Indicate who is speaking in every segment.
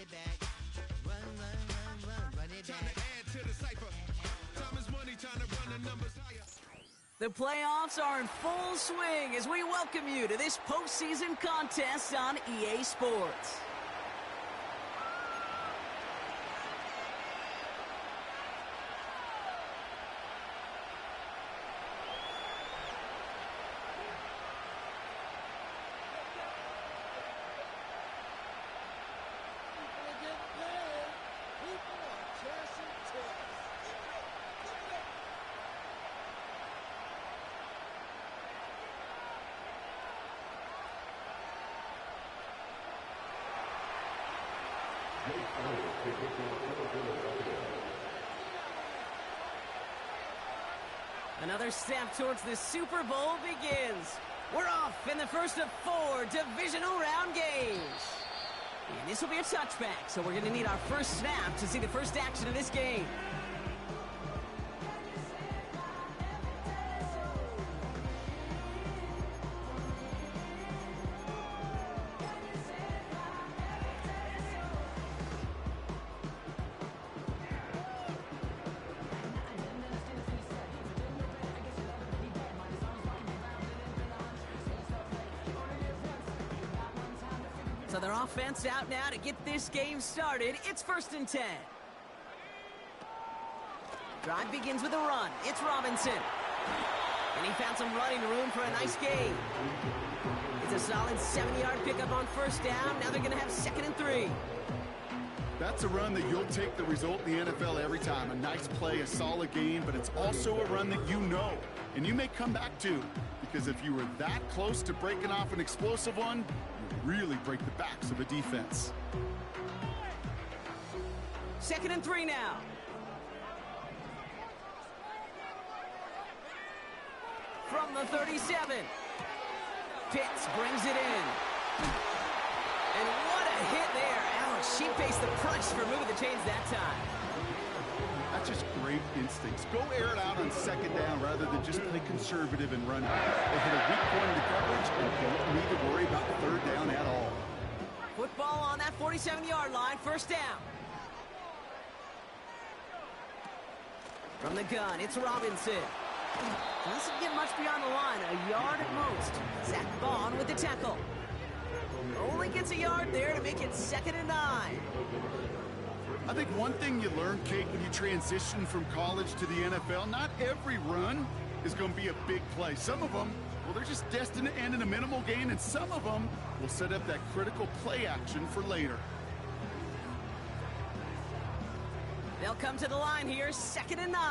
Speaker 1: it back. Run it
Speaker 2: Trying to
Speaker 1: back.
Speaker 2: add to the cipher. Time is money, trying to run the numbers higher.
Speaker 3: The playoffs are in full swing as we welcome you to this postseason contest on EA Sports. Another step towards the Super Bowl begins. We're off in the first of 4 divisional round games. And this will be a touchback, so we're going to need our first snap to see the first action of this game. So their offense out now to get this game started. It's 1st and 10. Drive begins with a run. It's Robinson. And he found some running room for a nice gain. It's a solid 70-yard pickup on first down. Now they're going to have 2nd and 3.
Speaker 4: That's a run that you'll take the result in the NFL every time. A nice play, a solid gain, but it's also a run that you know. And you may come back to, because if you were that close to breaking off an explosive one, you really break the backs of a defense.
Speaker 3: 2nd and 3 now. From the 37. Pitts brings it in. And what a hit there. Ouch, she faced the price for moving the chains that time.
Speaker 4: That's just great instincts. Go air it out on 2nd down rather than just play conservative and run. They hit a weak point in the coverage and don't need to worry about 3rd down at all.
Speaker 3: Football on that 47-yard line, 1st down. From the gun, it's Robinson. Doesn't get much beyond the line, a yard at most. Zach Vaughn with the tackle. Only gets a yard there to make it 2nd and 9.
Speaker 4: I think one thing you learn, Kate, when you transition from college to the NFL, not every run is going to be a big play. Some of them, well, they're just destined to end in a minimal gain, and some of them will set up that critical play action for later.
Speaker 3: They'll come to the line here, 2nd and 9.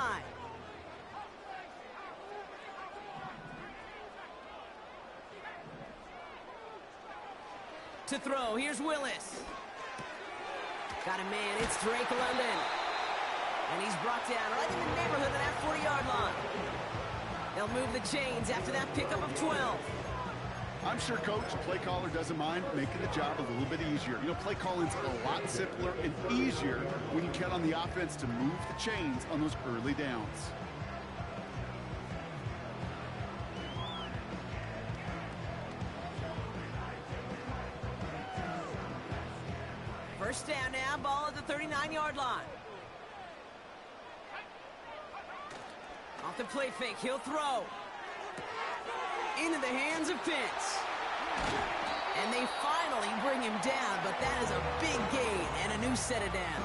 Speaker 3: To throw, here's Willis. Got a man, it's Drake London. And he's brought down right in the neighborhood of that 40-yard line. They'll move the chains after that pickup of 12.
Speaker 4: I'm sure Coach, play caller, doesn't mind making the job a little bit easier. You know, play calling's a lot simpler and easier when you count on the offense to move the chains on those early downs.
Speaker 3: First down now, ball at the 39-yard line. Off the play fake, he'll throw. Into the hands of Pitts. And they finally bring him down, but that is a big gain and a new set of downs.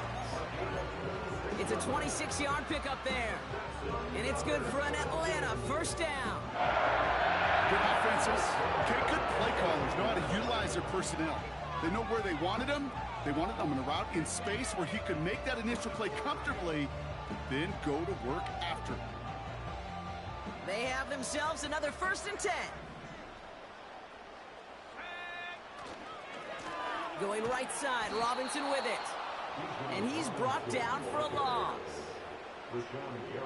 Speaker 3: It's a 26-yard pickup there. And it's good for an Atlanta 1st down.
Speaker 4: Good offenses. Okay, good play callers know how to utilize their personnel. They know where they wanted him. They wanted him on a route in space where he could make that initial play comfortably, then go to work after.
Speaker 3: They have themselves another 1st and 10. Going right side, Robinson with it. And he's brought down for a loss.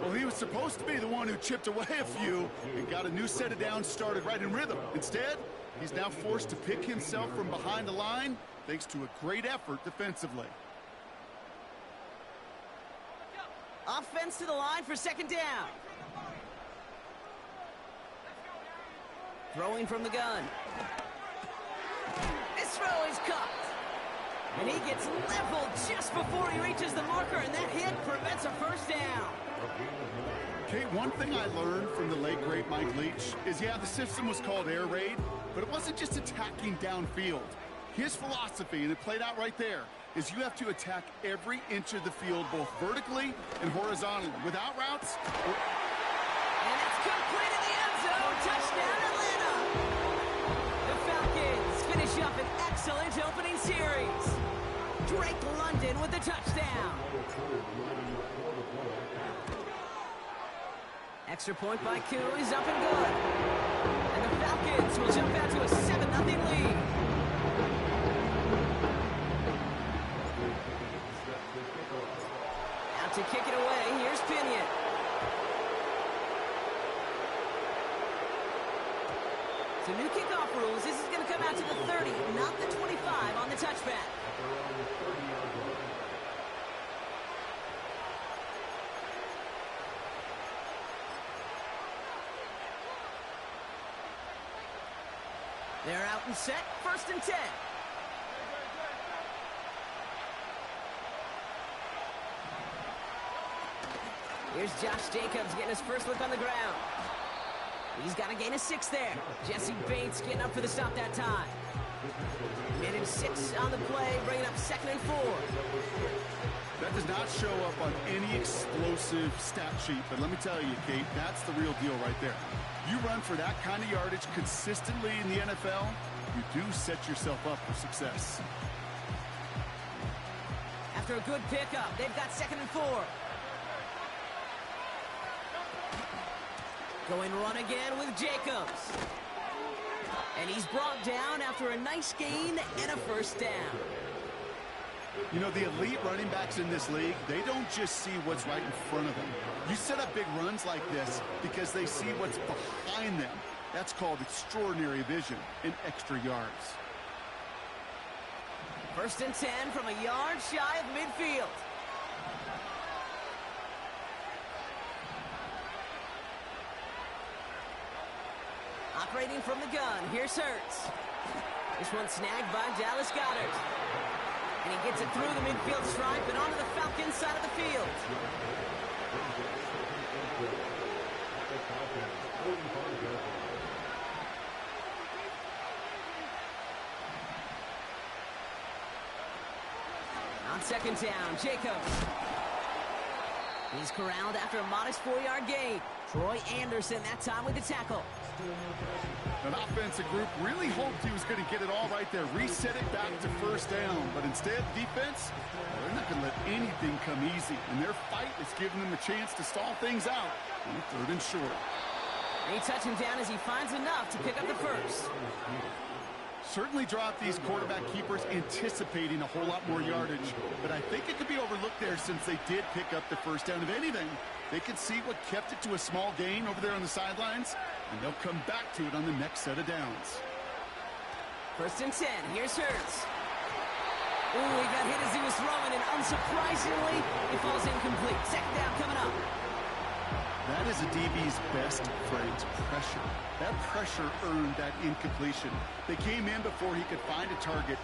Speaker 4: Well, he was supposed to be the one who chipped away a few and got a new set of downs started right in rhythm. Instead, he's now forced to pick himself from behind the line thanks to a great effort defensively.
Speaker 3: Offense to the line for 2nd down. Throwing from the gun. This throw is caught. And he gets leveled just before he reaches the marker, and that hit prevents a first down.
Speaker 4: Okay, one thing I learned from the late, great Mike Leach is, yeah, the system was called air raid, but it wasn't just attacking downfield. His philosophy, and it played out right there, is you have to attack every inch of the field, both vertically and horizontally. Without routes...
Speaker 3: And it's complete in the end zone. Touchdown, Atlanta. The Falcons finish up an excellent opening series. Drake London with the touchdown. Extra point by Koo is up and good. And the Falcons will jump out to a 7-0 lead. Out to kick it away, here's Pinion. So new kickoff rules, this is going to come out to the 30, not the 25 on the touchback. They're out and set, 1st and 10. Here's Josh Jacobs getting his first look on the ground. He's got to gain a 6 there. Jesse Bates getting up for the stop that time. Minute 6 on the play, bringing up 2nd and 4.
Speaker 4: That does not show up on any explosive stat sheet, but let me tell you, Kate, that's the real deal right there. You run for that kind of yardage consistently in the NFL, you do set yourself up for success.
Speaker 3: After a good pickup, they've got 2nd and 4. Going run again with Jacobs. And he's brought down after a nice gain and a first down.
Speaker 4: You know, the elite running backs in this league, they don't just see what's right in front of them. You set up big runs like this because they see what's behind them. That's called extraordinary vision and extra yards.
Speaker 3: 1st and 10 from a yard shy of midfield. Operating from the gun, here's Hurts. This one snagged by Dallas Goedert. And he gets it through the midfield stripe and onto the Falcons side of the field. On 2nd down, Jacobs. He's corralled after a modest 4-yard gain. Troy Anderson that time with the tackle.
Speaker 4: An offensive group really hoped he was going to get it all right there, reset it back to 1st down. But instead, defense, they're not going to let anything come easy. And their fight is giving them a chance to stall things out on 3rd and short.
Speaker 3: They touch him down as he finds enough to pick up the first.
Speaker 4: Certainly drop these quarterback keepers anticipating a whole lot more yardage. But I think it could be overlooked there since they did pick up the first down. If anything, they could see what kept it to a small gain over there on the sidelines, and they'll come back to it on the next set of downs.
Speaker 3: 1st and 10, here's Hurts. Ooh, he got hit as he was throwing, and unsurprisingly, it falls incomplete. 2nd down coming up.
Speaker 4: That is a DB's best friend, pressure. That pressure earned that incompletion. They came in before he could find a target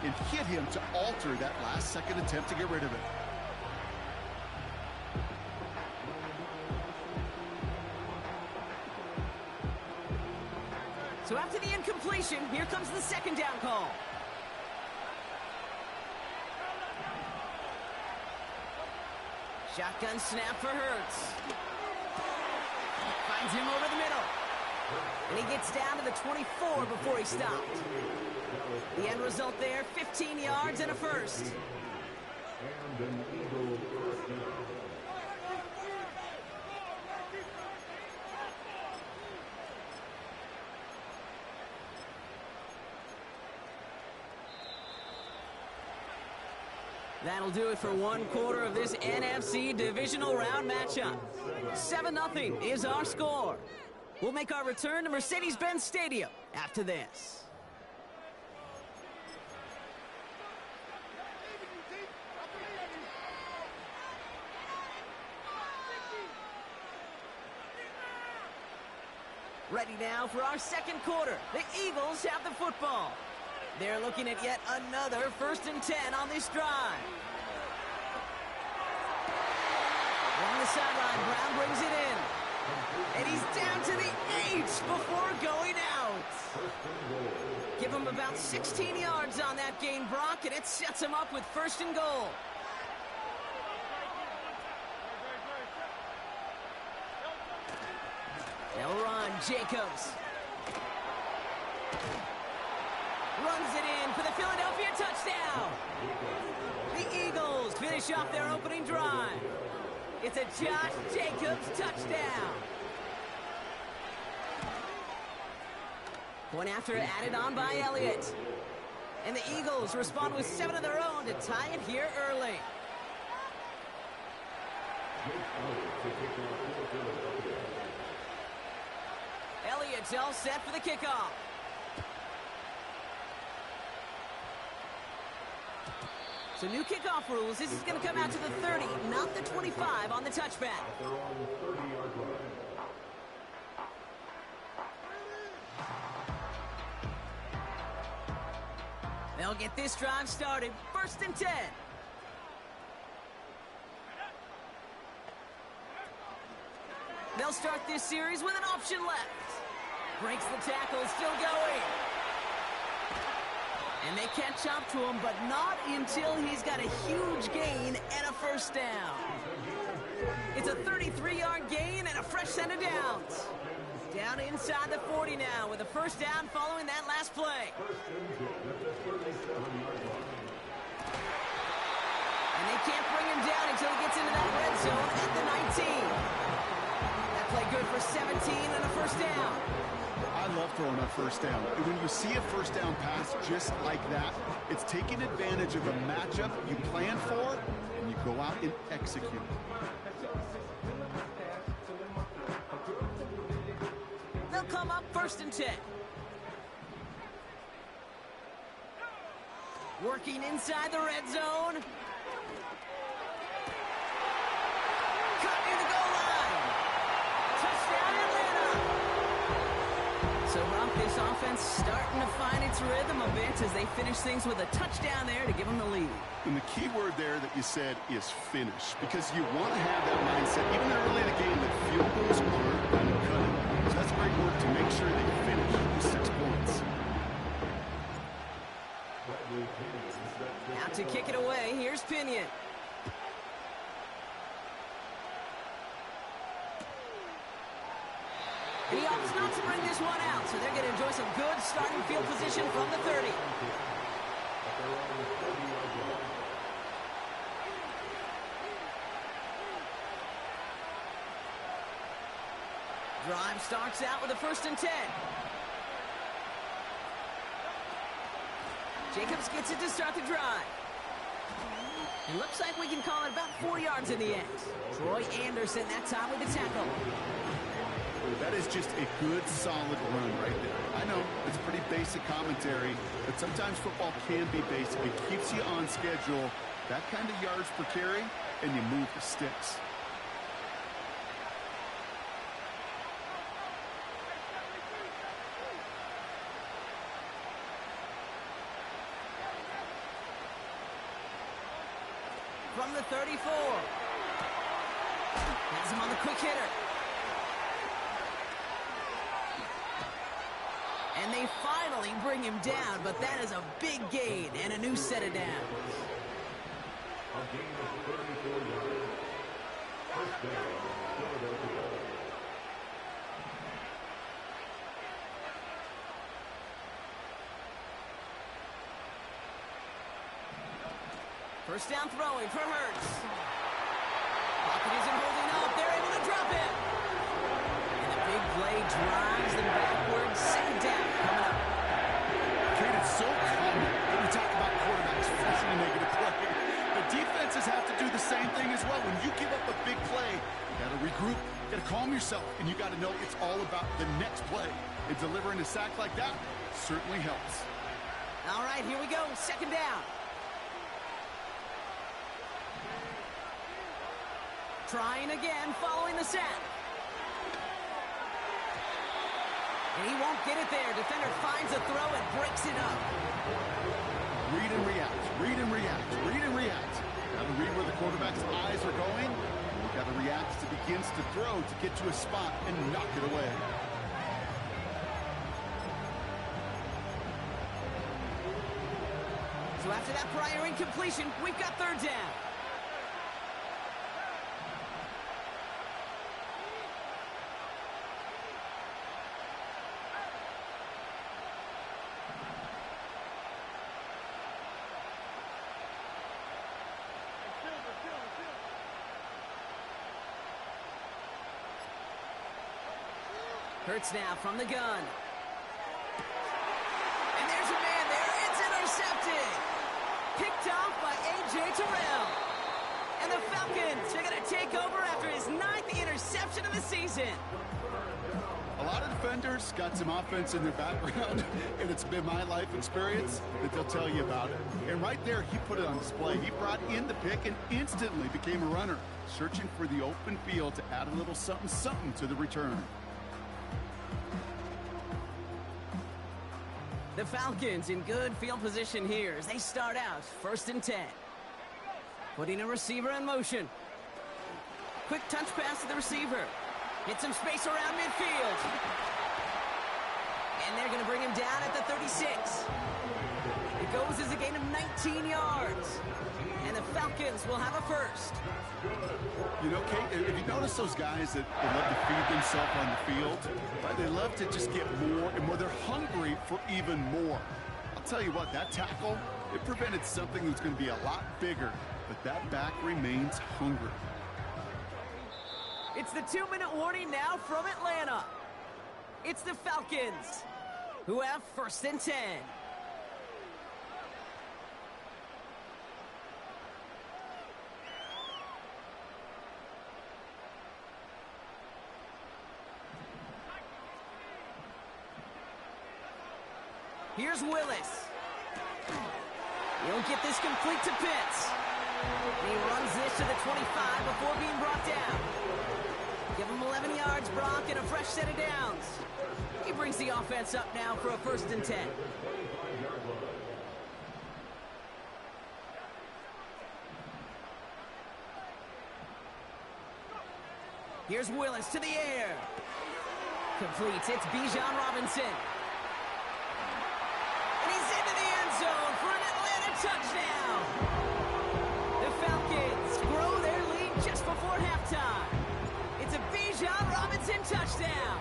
Speaker 4: and hit him to alter that last-second attempt to get rid of it.
Speaker 3: So after the incompletion, here comes the 2nd down call. Shotgun snap for Hurts. Finds him over the middle. And he gets down to the 24 before he stopped. The end result there, 15 yards and a first. That'll do it for 1/4 of this NFC divisional round matchup. 7-0 is our score. We'll make our return to Mercedes-Benz Stadium after this. Ready now for our 2nd quarter. The Eagles have the football. They're looking at yet another 1st and 10 on this drive. Along the sideline, Brown brings it in. And he's down to the 8 before going out. Give him about 16 yards on that gain, Brock, and it sets him up with 1st and goal. They'll run. Jacobs runs it in for the Philadelphia touchdown. The Eagles finish off their opening drive. It's a Josh Jacobs touchdown. Point after added on by Elliott. And the Eagles respond with 7 of their own to tie it here early. Elliott's all set for the kickoff. So new kickoff rules. This is going to come out to the 30, not the 25 on the touchback. They'll get this drive started. 1st and 10. They'll start this series with an option left. Breaks the tackle, still going. And they catch up to him, but not until he's got a huge gain and a 1st down. It's a 33-yard gain and a fresh set of downs. Down inside the 40 now with a 1st down following that last play. And they can't bring him down until he gets into that red zone at the 19. That play good for 17 and a 1st down.
Speaker 4: I love throwing a 1st down. When you see a 1st down pass just like that, it's taking advantage of a matchup you plan for, and you go out and execute.
Speaker 3: They'll come up 1st and 10. Working inside the red zone. Cut near the goal line. Touchdown, Atlanta. So, Brock, this offense starting to find its rhythm a bit as they finish things with a touchdown there to give them the lead.
Speaker 4: And the key word there that you said is finish, because you want to have that mindset, even early in the game, that field goals aren't going to cut it. So that's great work to make sure they finish with 6 points.
Speaker 3: Now to kick it away, here's Pinion. And he opts not to bring this one out, so they're going to enjoy some good starting field position from the 30. Drive starts out with a 1st and 10. Jacobs gets it to start the drive. It looks like we can call it about 4 yards in the end. Troy Anderson that time with the tackle.
Speaker 4: That is just a good, solid run right there. I know it's pretty basic commentary, but sometimes football can be basic. It keeps you on schedule, that kind of yards per carry, and you move the sticks.
Speaker 3: From the 34. Has him on the quick hitter. And they finally bring him down, but that is a big gain and a new set of downs. First down throwing for Hurts. Pocket isn't holding up. They're able to drop it. And the big play drives them backwards. Second down coming up.
Speaker 4: Kate, it's so common when we talk about quarterbacks forcing a negative play. The defenses have to do the same thing as well. When you give up a big play, you got to regroup, you got to calm yourself, and you got to know it's all about the next play. And delivering a sack like that certainly helps.
Speaker 3: All right, here we go. Second down. Trying again following the sack. And he won't get it there. Defender finds a throw and breaks it up.
Speaker 4: Read and react, read and react, read and react. Got to read where the quarterback's eyes are going. And you got to react as it begins to throw to get to a spot and knock it away.
Speaker 3: So after that prior incompletion, we've got third down. Hurts now from the gun. And there's a man there. It's intercepted. Picked off by A.J. Terrell. And the Falcons are going to take over after his 9th interception of the season.
Speaker 4: A lot of defenders got some offense in their background, and it's been my life experience that they'll tell you about it. And right there, he put it on display. He brought in the pick and instantly became a runner, searching for the open field to add a little something to the return.
Speaker 3: The Falcons in good field position here as they start out 1st and 10. Putting a receiver in motion. Quick touch pass to the receiver. Hit some space around midfield. And they're going to bring him down at the 36. It goes as a gain of 19 yards. And the Falcons will have a first.
Speaker 4: You know, Kate, if you notice those guys that they love to feed themselves on the field, right? They love to just get more and more. They're hungry for even more. I'll tell you what, that tackle, it prevented something that's going to be a lot bigger, but that back remains hungry.
Speaker 3: It's the 2-minute warning now from Atlanta. It's the Falcons who have 1st and 10. Here's Willis. He'll get this complete to Pitts. And he runs this to the 25 before being brought down. Give him 11 yards, Brock, and a fresh set of downs. He brings the offense up now for a 1st and 10. Here's Willis to the air. Completes. It's Bijan Robinson. And he's into the end zone for an Atlanta touchdown. The Falcons grow their lead just before halftime. It's a Bijan Robinson touchdown.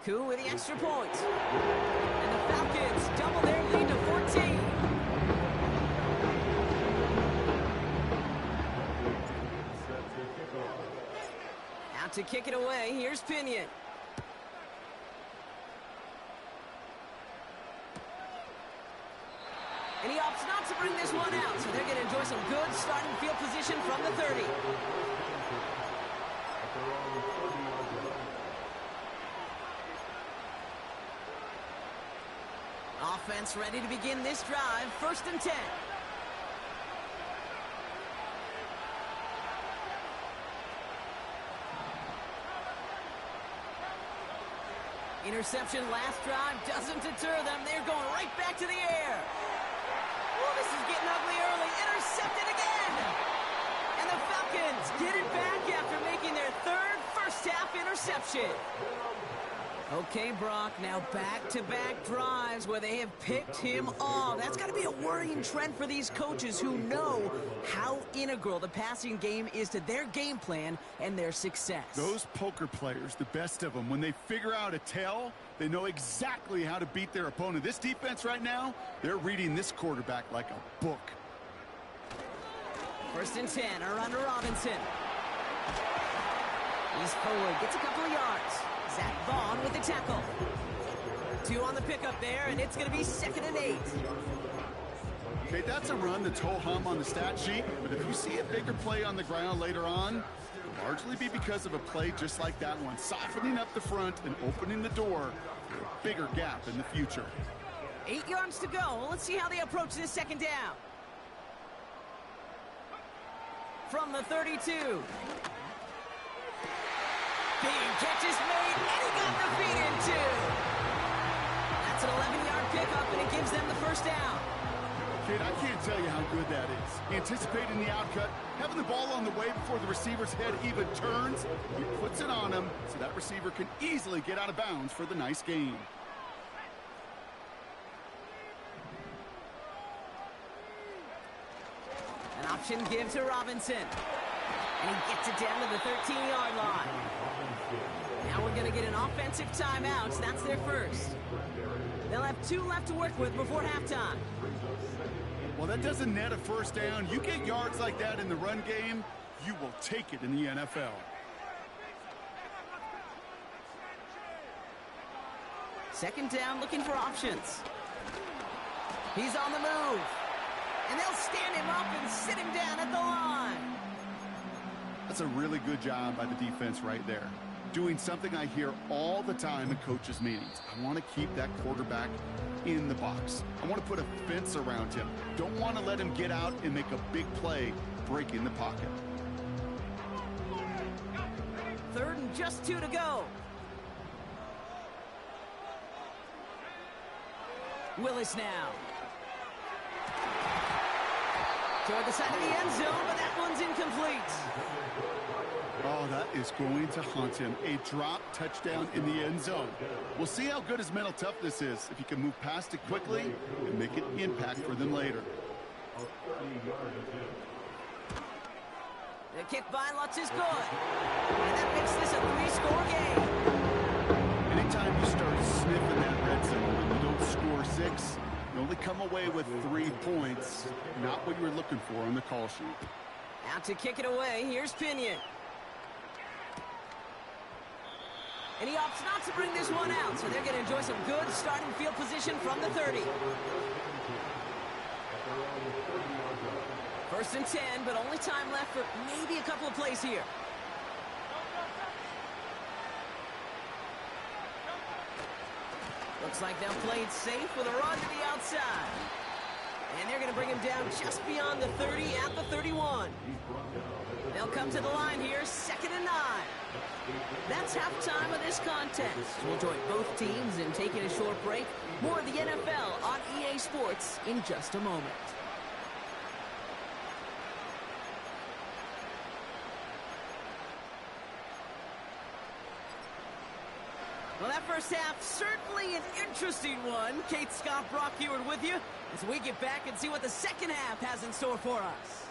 Speaker 3: Koo with the extra point. And the Falcons double their lead to 14. Out to kick it away, here's Pinion. And he opts not to bring this one out, so they're going to enjoy some good starting field position from the 30. Offense ready to begin this drive, 1st and 10. Interception last drive doesn't deter them. They're going right back to the air. Oh, this is getting ugly early. Intercepted again. And the Falcons get it back after making their 3rd first-half interception. Okay, Brock, now back-to-back drives where they have picked him off. That's got to be a worrying trend for these coaches who know how integral the passing game is to their game plan and their success. Those
Speaker 4: poker players, the best of them, when they figure out a tell, they know exactly how to beat their opponent. This defense right now, they're reading this quarterback like a book.
Speaker 3: 1st and 10, a run to Robinson. He's forward, gets a couple of yards. Zach Vaughn with the tackle. 2 on the pickup there, and it's going to be 2nd and 8.
Speaker 4: Okay, that's a run that's ho-hum on the stat sheet, but if you see a bigger play on the ground later on, it'll largely be because of a play just like that one, softening up the front and opening the door for a bigger gap in the future.
Speaker 3: 8 yards to go. Let's see how they approach this 2nd down. from the 32. Big catch is made, and he got the feet in too. That's an 11-yard pickup, and it gives them the first down.
Speaker 4: Kid, I can't tell you how good that is. Anticipating the outcut, having the ball on the way before the receiver's head even turns, he puts it on him so that receiver can easily get out of bounds for the nice gain.
Speaker 3: An option give to Robinson. And he gets it down to the 13-yard line. Now we're going to get an offensive timeout. That's their first. They'll have 2 left to work with before halftime.
Speaker 4: Well, that doesn't net a first down. You get yards like that in the run game, you will take it in the NFL.
Speaker 3: Second down, looking for options. He's on the move. And they'll stand him up and sit him down at the line.
Speaker 4: That's a really good job by the defense right there. Doing something I hear all the time in coaches' meetings. I want to keep that quarterback in the box. I want to put a fence around him. Don't want to let him get out and make a big play, breaking the pocket.
Speaker 3: Third and just 2 to go. Willis now. Toward the side of the end zone, but that one's incomplete.
Speaker 4: Oh, that is going to haunt him. A drop touchdown in the end zone. We'll see how good his mental toughness is, if he can move past it quickly and make an impact for them later.
Speaker 3: The kick by Lutz is good. And that makes this a 3-score game.
Speaker 4: Anytime you start sniffing that red zone and you don't score 6, you only come away with 3 points. Not what you were looking for on the call sheet.
Speaker 3: Out to kick it away, here's Pinion. And he opts not to bring this one out, so they're going to enjoy some good starting field position from the 30. First and 10, but only time left for maybe a couple of plays here. Looks like they'll play it safe with a run to the outside. And they're going to bring him down just beyond the 30 at the 31. They'll come to the line here, 2nd and 9. That's halftime of this contest. We'll join both teams in taking a short break. More of the NFL on EA Sports in just a moment. Well, that first half, certainly an interesting one. Kate, Scott, Brock Heward with you as we get back and see what the second half has in store for us.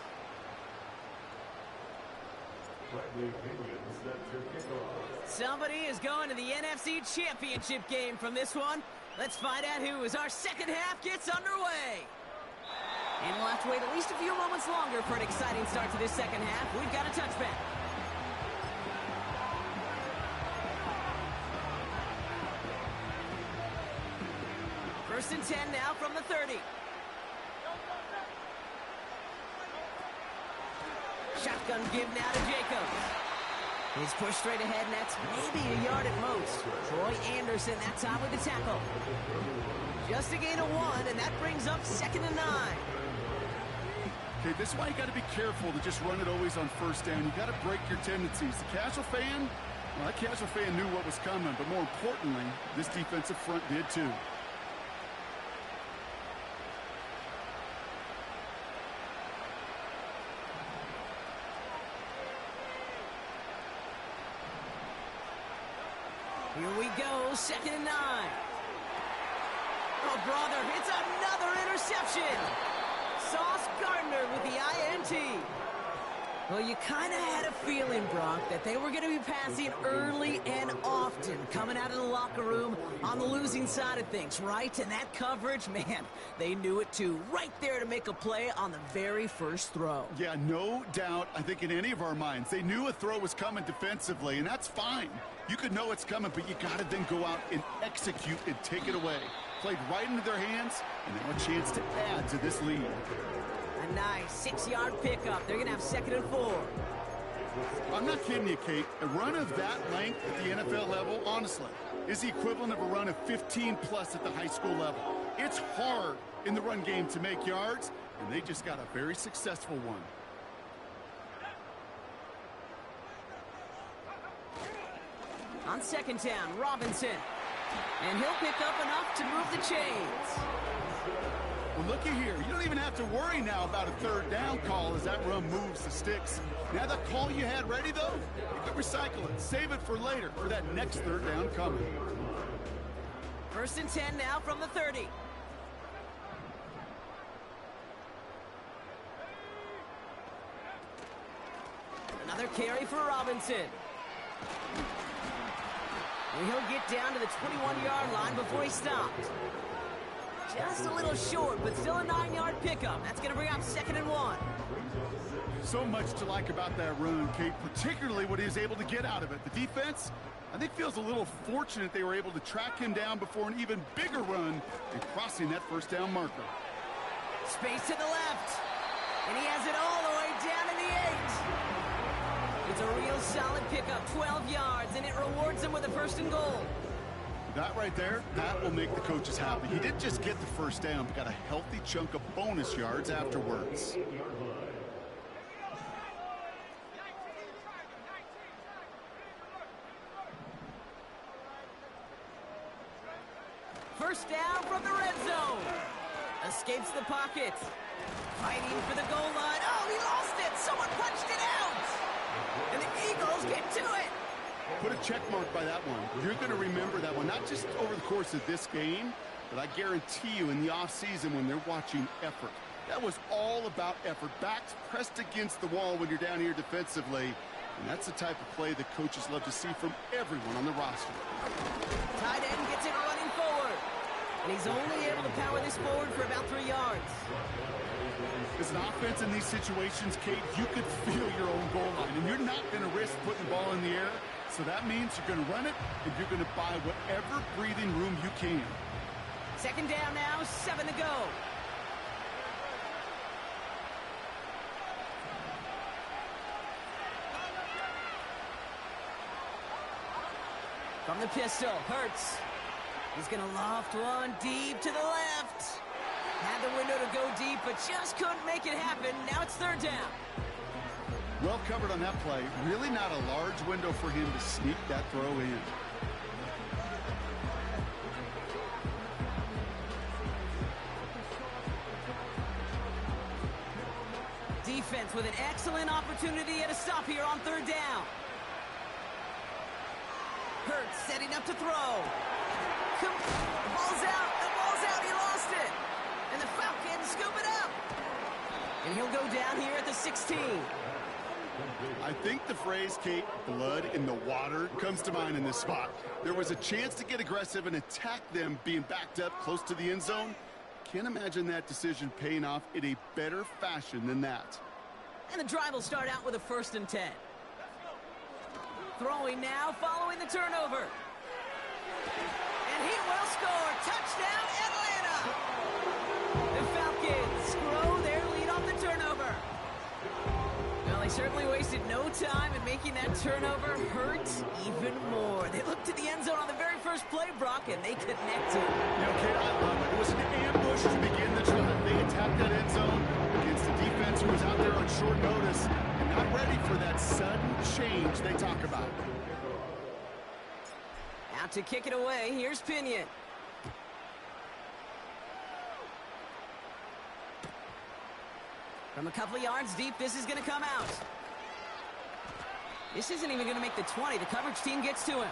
Speaker 3: Somebody is going to the NFC Championship game from this one. Let's find out who as our second half gets underway. And we'll have to wait at least a few moments longer for an exciting start to this second half. We've got a touchback. First and 10 now from the 30. Shotgun give now to Jacobs. He's pushed straight ahead, and that's maybe a yard at most. Troy Anderson that time with the tackle. Just a gain of 1, and that brings up 2nd and 9.
Speaker 4: Okay, this is why you got to be careful to just run it always on first down. You got to break your tendencies. The casual fan, well, that casual fan knew what was coming, but more importantly, this defensive front did too.
Speaker 3: Here we go, 2nd and 9. Oh, brother, it's another interception. Sauce Gardner with the INT. Well, you kind of had a feeling, Brock, that they were going to be passing early and often, coming out of the locker room on the losing side of things, right? And that coverage, man, they knew it too. Right there to make a play on the very first throw.
Speaker 4: Yeah, no doubt. I think in any of our minds, they knew a throw was coming defensively, and that's fine. You could know it's coming, but you got to then go out and execute and take it away. Played right into their hands, and now a chance to add to this lead.
Speaker 3: A nice 6-yard pickup. They're going to have 2nd and 4.
Speaker 4: I'm not kidding you, Kate. A run of that length at the NFL level, honestly, is the equivalent of a run of 15-plus at the high school level. It's hard in the run game to make yards, and they just got a very successful one.
Speaker 3: On second down, Robinson. And he'll pick up enough to move the chains.
Speaker 4: Well, looky here. You don't even have to worry now about a third down call as that run moves the sticks. Now that call you had ready, though, you can recycle it. Save it for later for that next third down coming.
Speaker 3: 1st and 10 now from the 30. Another carry for Robinson. And he'll get down to the 21-yard line before he stopped. Just a little short, but still a 9-yard pickup. That's going to bring up 2nd and 1.
Speaker 4: So much to like about that run, Kate, particularly what he was able to get out of it. The defense, I think, feels a little fortunate they were able to track him down before an even bigger run and crossing that first down marker.
Speaker 3: Space to the left. And he has it all the way down to the 8. It's a real solid pickup, 12 yards, and it rewards him with a 1st and goal.
Speaker 4: That right there, that will make the coaches happy. He didn't just get the first down, but got a healthy chunk of bonus yards afterwards.
Speaker 3: First down from the red zone. Escapes the pocket. Fighting for the goal line. Oh, he lost it. Someone punched it out. And the Eagles get to it.
Speaker 4: Put a check mark by that one. You're going to remember that one, not just over the course of this game, but I guarantee you in the offseason when they're watching effort. That was all about effort. Backs pressed against the wall when you're down here defensively. And that's the type of play that coaches love to see from everyone on the roster.
Speaker 3: Tight end gets it running forward. And he's only able to power this forward for about 3 yards.
Speaker 4: As an offense in these situations, Kate, you could feel your own goal line, and you're not going to risk putting the ball in the air. So that means you're going to run it, and you're going to buy whatever breathing room you can.
Speaker 3: 2nd down now, 7 to go. From the pistol, Hurts. He's going to loft one deep to the left. Had the window to go deep, but just couldn't make it happen. Now it's 3rd down.
Speaker 4: Well covered on that play. Really not a large window for him to sneak that throw in.
Speaker 3: Defense with an excellent opportunity at a stop here on 3rd down. Hurts setting up to throw. The ball's out. The ball's out. He lost it. And the Falcons scoop it up. And he'll go down here at the 16.
Speaker 4: I think the phrase, Kate, blood in the water, comes to mind in this spot. There was a chance to get aggressive and attack them being backed up close to the end zone. Can't imagine that decision paying off in a better fashion than that.
Speaker 3: And the drive will start out with a 1st and 10. Throwing now following the turnover. And he will score. Touchdown, Atlanta! The Falcons grow their lead off the turnover. Well, they certainly wasted no time in making that turnover hurt even more. They looked to the end zone on the very first play, Brock, and they connected.
Speaker 4: You know, Kate, I love it. It was an ambush to begin the drive. They attacked that end zone against the defense who was out there on short notice and not ready for that sudden change they talk about.
Speaker 3: Out to kick it away, here's Pinion. From a couple of yards deep, this is going to come out. This isn't even going to make the 20. The coverage team gets to him.